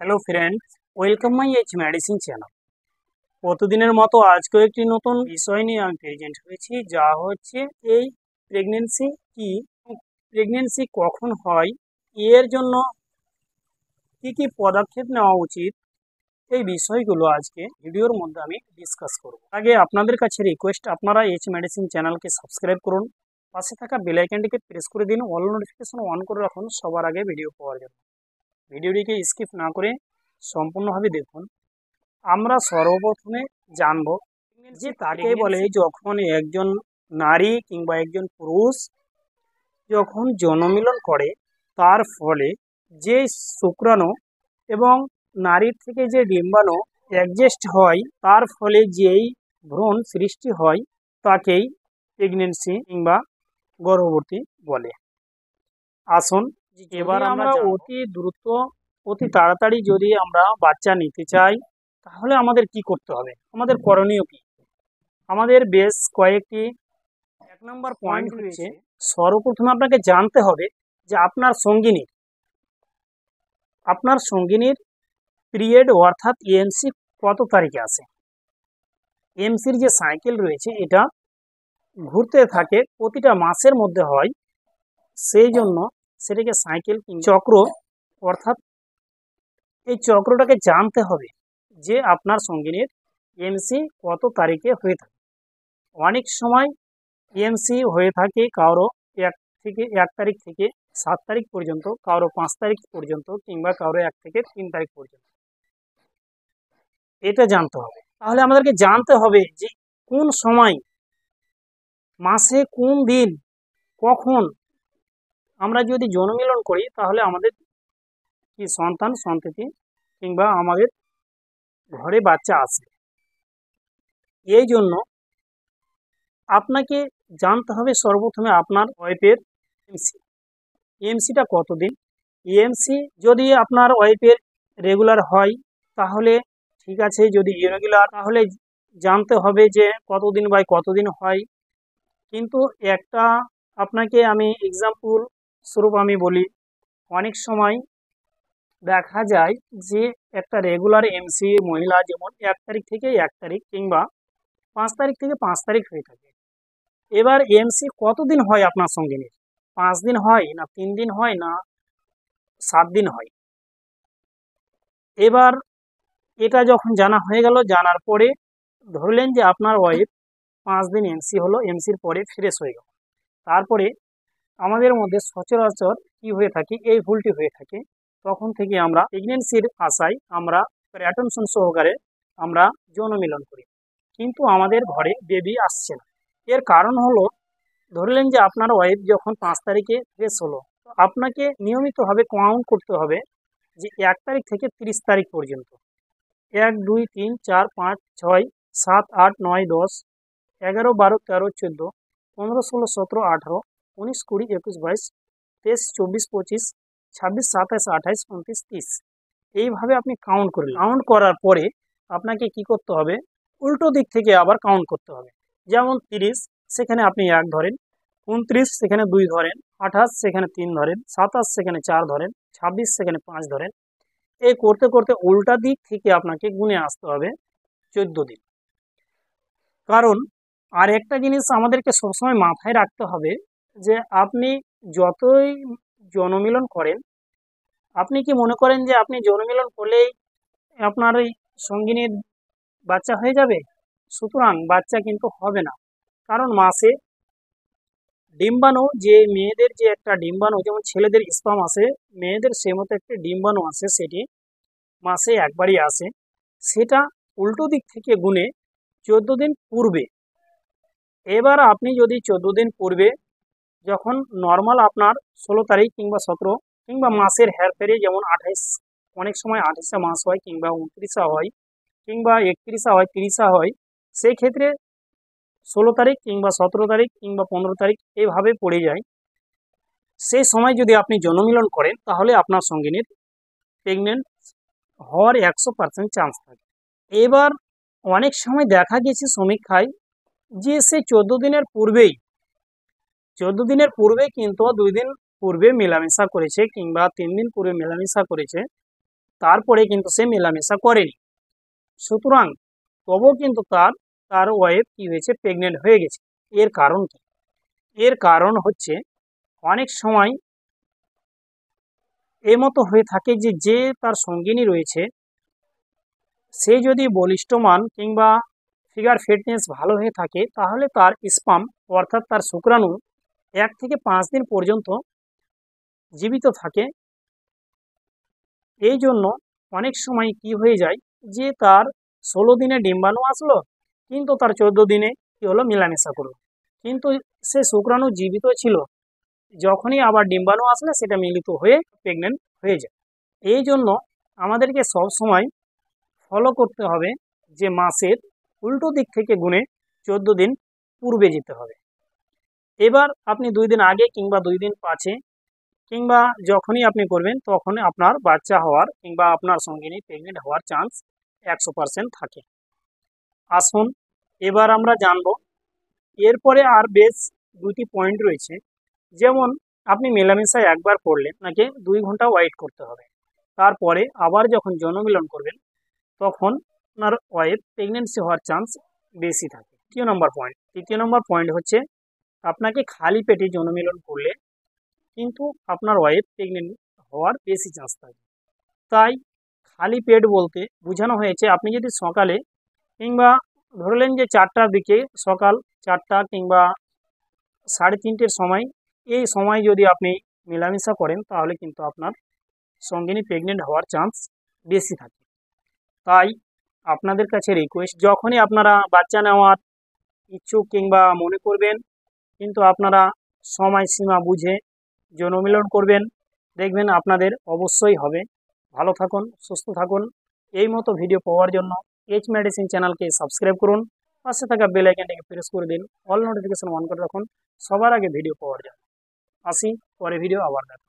Hello friends, welcome my H medicine channel. প্রতিদিনের মতো আজকেও একটি নতুন বিষয় নিয়ে আমি প্রেজেন্ট হয়েছি, যা হচ্ছে এই প্রেগনেন্সি কি, প্রেগনেন্সি কখন হয়, এর জন্য কি কি পদক্ষেপ নেওয়া উচিত, এই বিষয়গুলো আজকে ভিডিওর মধ্যে আমি ডিসকাস করব। আগে আপনাদের কাছে রিকোয়েস্ট, আপনারা এইচ মেডিসিন চ্যানেলকে সাবস্ক্রাইব করুন, পাশে থাকা বেল আইকনটিকে প্রেস করে দিন, অল নোটিফিকেশন অন করে রাখুন সবার আগে ভিডিও পাওয়ার জন্য। ভিডিওটিকে স্কিপ না করে সম্পূর্ণভাবে দেখুন। আমরা সর্বপ্রথমে জানব যে তাকে বলে যখন একজন নারী কিংবা একজন পুরুষ যখন যৌনমিলন করে, তার ফলে যে শুক্রাণু এবং নারীর থেকে যে ডিম্বাণু অ্যাডজাস্ট হয়, তার ফলে যেই ভ্রূণ সৃষ্টি হয় তাকেই প্রেগনেন্সি কিংবা গর্ভবতী বলে। আসুন এবার আমরা অতি দ্রুত, অতি তাড়াতাড়ি যদি আমরা বাচ্চা নিতে চাই, তাহলে আমাদের কি করতে হবে, আমাদের করণীয় কি? আমাদের বেশ কয়েকটি এক নম্বর পয়েন্ট হচ্ছে, সর্বপ্রথমে আপনাকে জানতে হবে যে আপনার সঙ্গিনীর পিরিয়ড অর্থাৎ এমসি কত তারিখে আসে। এমসির যে সাইকেল রয়েছে এটা ঘুরতে থাকে, প্রতিটা মাসের মধ্যে হয়, সেই জন্য সেটাকে সাইকেল চক্র, অর্থাৎ এই চক্রটাকে জানতে হবে যে আপনার সঙ্গিনীর এমসি কত তারিখে হয়ে থাকে। অনেক সময় এমসি হয়ে থাকে কারো 1 তারিখ থেকে 7 তারিখ পর্যন্ত, কারো 5 তারিখ পর্যন্ত, কিংবা কারো 1 থেকে 3 তারিখ পর্যন্ত। এটা জানতে হবে। তাহলে আমাদেরকে জানতে হবে যে কোন সময়, মাসে কোন দিন, কখন আমরা যদি যৌনমিলন করি তাহলে আমাদের কি সন্তান সন্ততি কিংবা আমাদের ঘরে বাচ্চা আসে। এই জন্য আপনাকে জানতে হবে সর্বপ্রথমে আপনার ওয়াইফের এমসিটা কতদিন। এমসি যদি আপনার ওয়াইফের রেগুলার হয় তাহলে ঠিক আছে, যদি ইরেগুলার তাহলে জানতে হবে যে কতদিন বাই কতদিন হয়। কিন্তু একটা আপনাকে আমি এক্সাম্পল স্বরূপ আমি বলি, অনেক সময় দেখা যায় যে একটা রেগুলার এমসি মহিলা যেমন 1 তারিখ থেকে 1 তারিখ কিংবা 5 তারিখ থেকে 5 তারিখ হয়ে থাকে। এবার এমসি কতদিন হয় আপনার সঙ্গিনীর? 5 দিন হয় না 3 দিন হয় না 7 দিন হয়? এবার এটা যখন জানা হয়ে গেল, জানার পরে ধরলেন যে আপনার ওয়াইফ 5 দিন এমসি হলো, এমসির পরে ফ্রেশ হয়ে গেল, তারপরে আমাদের মধ্যে সচরাচর কি হয়ে থাকে, এই ভুলটি হয়ে থাকে। তখন থেকে আমরা প্রেগনেন্সির আশায় আমরা অ্যাটেনশন সহকারে আমরা যৌন মিলন করি, কিন্তু আমাদের ঘরে বেবি আসছে না। এর কারণ হলো, ধরলেন যে আপনার ওয়াইফ যখন 5 তারিখে ফ্রেশ হলো, আপনাকে নিয়মিতভাবে কাউন্ট করতে হবে যে 1 তারিখ থেকে 30 তারিখ পর্যন্ত 1 2 3 4 5 6 7 8 9 10 11 12 13 14 15 16 17 18 19 20 21 22 23 24 25 26 27 28 29 30, এইভাবে আপনি কাউন্ট করলেন। কাউন্ট করার পরে আপনাকে কি করতে হবে, উল্টো দিক থেকে আবার কাউন্ট করতে হবে। যেমন 30 সেখানে আপনি 1 ধরেন, 29 সেখানে 2 ধরেন, 28 সেখানে 3 ধরেন, 27 সেখানে 4 ধরেন, 26 সেখানে 5 ধরেন। এই করতে করতে উল্টা দিক থেকে আপনাকে গুনে আসতে হবে 14 দিন। কারণ আর একটা জিনিস আমাদেরকে সবসময় মাথায় রাখতে হবে যে আপনি যতই যৌনমিলন করেন, আপনি কি মনে করেন যে আপনি যৌনমিলন করলেই আপনার ওই সঙ্গিনীর বাচ্চা হয়ে যাবে? সুতরাং বাচ্চা কিন্তু হবে না। কারণ মাসে ডিম্বাণু, যে মেয়েদের যে একটা ডিম্বাণু, যেমন ছেলেদের স্পাম আসে, মেয়েদের সে মতো একটা ডিম্বাণু আসে, সেটি মাসে একবারই আসে। সেটা উল্টো দিক থেকে গুনে 14 দিন পূর্বে। এবার আপনি যদি 14 দিন পূর্বে, যখন নর্মাল আপনার 16 তারিখ কিংবা 17 কিংবা মাসের হেরফেরে, যেমন 28, অনেক সময় 28 মাস হয় কিংবা 29 হয় কিংবা 31 হয় 30 হয়, সেই ক্ষেত্রে 16 তারিখ কিংবা 17 তারিখ কিংবা 15 তারিখ এইভাবে পড়ে যায়। সেই সময় যদি আপনি যৌনমিলন করেন তাহলে আপনার সঙ্গিনীর প্রেগনেন্ট হওয়ার 100% চান্স থাকে। এবার অনেক সময় দেখা গেছে সমীক্ষায় যে সেই 14 দিনের পূর্বেই কিন্তু 2 দিন পূর্বে মেলামেশা করেছে কিংবা 3 দিন পূর্বে মেলামেশা করেছে, তারপরে কিন্তু সে মেলামেশা করেনি, সুতরাং তবুও কিন্তু তার ওয়াইফ কি হয়েছে, প্রেগনেন্ট হয়ে গেছে। এর কারণ কি? এর কারণ হচ্ছে অনেক সময় মতো হয়ে থাকে যে তার সঙ্গিনী রয়েছে সে যদি বলিষ্ঠমান কিংবা ফিগার ফিটনেস ভালো হয়ে থাকে, তাহলে তার স্পাম অর্থাৎ তার শুক্রাণু 1 থেকে 5 দিন পর্যন্ত জীবিত থাকে। এই জন্য অনেক সময় কি হয়ে যায় যে তার 16 দিনে ডিম্বাণু আসলো, কিন্তু তার 14 দিনে কি হলো, মেলামেশা করলো, কিন্তু সে শুক্রাণু জীবিত ছিল, যখনই আবার ডিম্বাণু আসলে সেটা মিলিত হয়ে প্রেগনেন্ট হয়ে যায়। এই জন্য আমাদেরকে সব সময় ফলো করতে হবে যে মাসের উল্টো দিক থেকে গুণে 14 দিন পূর্বে যেতে হবে। এবার আপনি 2 দিন আগে কিংবা 2 দিন পাছে কিংবা যখনই আপনি করবেন তখন আপনার বাচ্চা হওয়ার কিংবা আপনার সঙ্গিনী প্রেগনেন্ট হওয়ার চান্স 100% থাকে। আসুন এবার আমরা জানব, এরপরে আর বেশ 2টি পয়েন্ট রয়েছে। যেমন আপনি মেলামেশা একবার করলে আপনাকে 2 ঘন্টা ওয়েট করতে হবে, তারপরে আবার যখন যৌনমিলন করবেন তখন আপনার ওয়াইফ প্রেগনেন্সি হওয়ার চান্স বেশি থাকে। তৃতীয় নম্বর পয়েন্ট হচ্ছে আপনাকে খালি পেটে যৌনমিলন করলে কিন্তু আপনার ওয়াইফ প্রেগনেন্ট হওয়ার বেশি চান্স থাকে। তাই খালি পেট বলতে বোঝানো হয়েছে আপনি যদি সকালে কিংবা ধরলেন যে 4টার দিকে, সকাল 4টা কিংবা 3:30-র সময়, এই সময় যদি আপনি মেলামেশা করেন তাহলে কিন্তু আপনার সঙ্গিনী প্রেগনেন্ট হওয়ার চান্স বেশি থাকে। তাই আপনাদের কাছে রিকোয়েস্ট, যখনই আপনারা বাচ্চা নেওয়ার ইচ্ছুক কিংবা মনে করবেন, কিন্তু আপনারা সময়সীমা বুঝে যৌনমিলন করবেন, দেখবেন আপনাদের অবশ্যই হবে। ভালো থাকুন, সুস্থ থাকুন। এই মতো ভিডিও পাওয়ার জন্য এইচ মেডিসিন চ্যানেলকে সাবস্ক্রাইব করুন, পাশে থাকা বেল আইকনটাকে প্রেস করে দিন, অল নোটিফিকেশন অন করে রাখুন সবার আগে ভিডিও পাওয়ার জন্য। আসি পরে ভিডিও আবার দেখা।